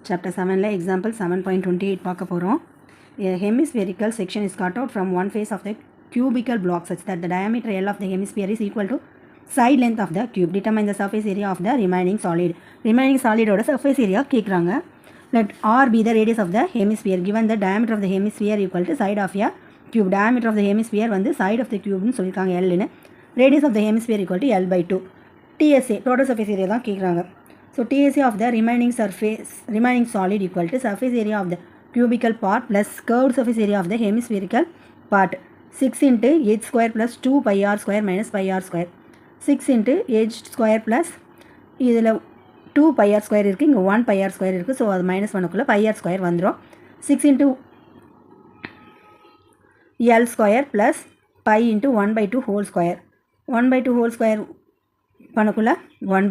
Chapter 7 example 7.28 பார்க்க போகிறோம். A hemispherical section is cut out from one face of the cubical block such that the diameter L of the hemisphere is equal to side length of the cube. Determine the surface area of the remaining solid. Remaining solid ஓட surface area கேட்குறாங்க. Let R be the radius of the hemisphere. Given the diameter of the hemisphere equal to side of a cube. Diameter of the hemisphere வந்து side of the cube னு சொல்லியிருக்காங்க L னு. Radius of the hemisphere equal to L by 2. TSA total surface area தான் கேட்குறாங்க. So TSA of the remaining solid equal to surface area of the cubical part plus curved surface area of the hemispherical part. 6 into h square plus 2 pi r square minus pi r square. 6 into h square plus இதில் 2 pi r square இருக்குது, இங்கே 1 pi r square இருக்குது. So அது minus பண்ணக்குள்ள pi r square வந்துடும். 6 into l square plus pi into 1 by 2 whole square. 1 by 2 whole square பண்ணக்குள்ள 1 by